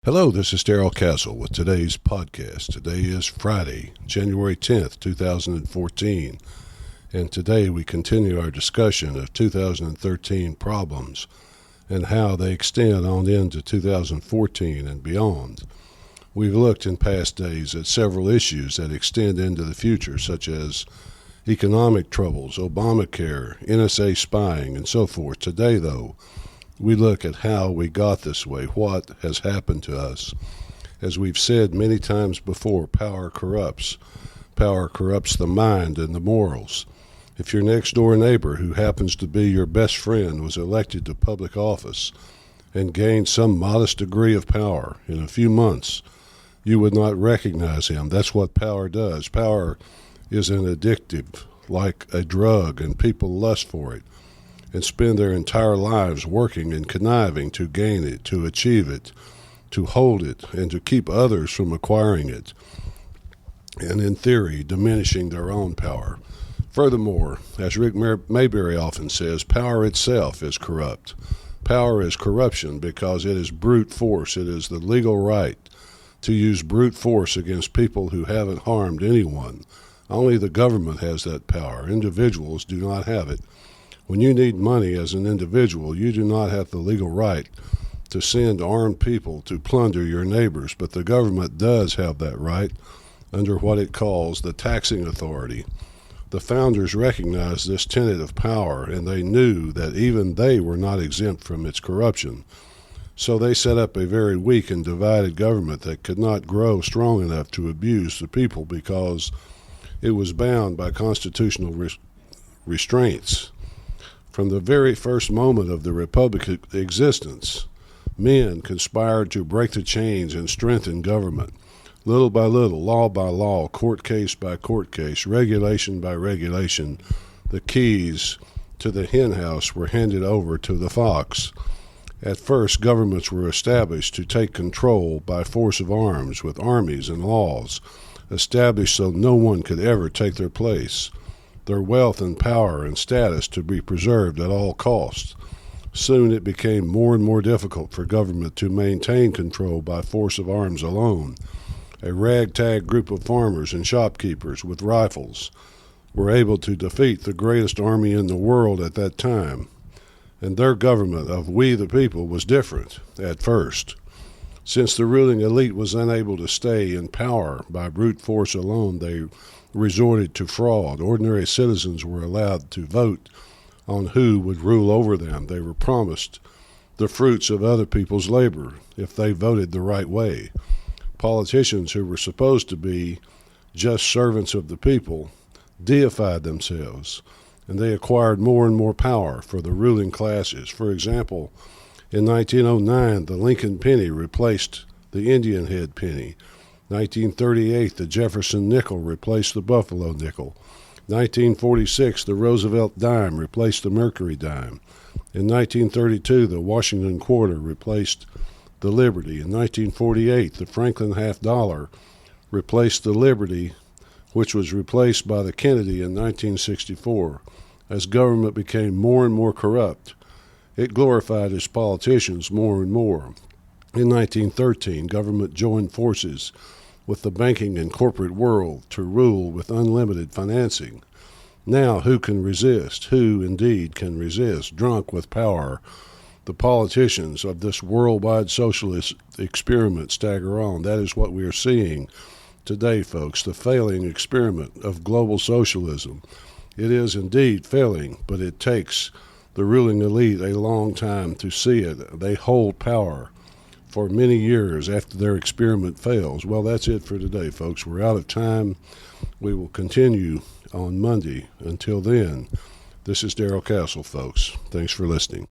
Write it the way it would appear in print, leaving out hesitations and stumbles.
Hello, this is Darrell Castle with today's podcast. Today is Friday, January 10th, 2014, and today we continue our discussion of 2013 problems and how they extend on into 2014 and beyond. We've looked in past days at several issues that extend into the future, such as economic troubles, Obamacare, NSA spying, and so forth. Today, though, we look at how we got this way, what has happened to us. As we've said many times before, power corrupts. Power corrupts the mind and the morals. If your next-door neighbor, who happens to be your best friend, was elected to public office and gained some modest degree of power in a few months, you would not recognize him. That's what power does. Power is an addictive, like a drug, and people lust for it and spend their entire lives working and conniving to gain it, to achieve it, to hold it, and to keep others from acquiring it, and in theory, diminishing their own power. Furthermore, as Rick Mayberry often says, power itself is corrupt. Power is corruption because it is brute force. It is the legal right to use brute force against people who haven't harmed anyone. Only the government has that power. Individuals do not have it. When you need money as an individual, you do not have the legal right to send armed people to plunder your neighbors, but the government does have that right under what it calls the taxing authority. The founders recognized this tenet of power, and they knew that even they were not exempt from its corruption. So they set up a very weak and divided government that could not grow strong enough to abuse the people because it was bound by constitutional restraints. From the very first moment of the Republic's existence, men conspired to break the chains and strengthen government. Little by little, law by law, court case by court case, regulation by regulation, the keys to the henhouse were handed over to the fox. At first, governments were established to take control by force of arms, with armies and laws established so no one could ever take their place. Their wealth and power and status to be preserved at all costs. Soon it became more and more difficult for government to maintain control by force of arms alone. A ragtag group of farmers and shopkeepers with rifles were able to defeat the greatest army in the world at that time, and their government of we the people was different at first. Since the ruling elite was unable to stay in power by brute force alone, they resorted to fraud. Ordinary citizens were allowed to vote on who would rule over them. They were promised the fruits of other people's labor if they voted the right way. Politicians who were supposed to be just servants of the people deified themselves, and they acquired more and more power for the ruling classes. For example, in 1909, the Lincoln penny replaced the Indian head penny. 1938, the Jefferson nickel replaced the Buffalo nickel. 1946, the Roosevelt dime replaced the Mercury dime. In 1932, the Washington quarter replaced the Liberty. In 1948, the Franklin half dollar replaced the Liberty, which was replaced by the Kennedy in 1964. As government became more and more corrupt, it glorified its politicians more and more. In 1913, government joined forces with the banking and corporate world to rule with unlimited financing. Now, who can resist? Who indeed can resist? Drunk with power, the politicians of this worldwide socialist experiment stagger on. That is what we are seeing today, folks, the failing experiment of global socialism. It is indeed failing, but it takes the ruling elite a long time to see it. They hold power for many years after their experiment fails. Well, that's it for today, folks. We're out of time. We will continue on Monday. Until then, this is Darrell Castle, folks. Thanks for listening.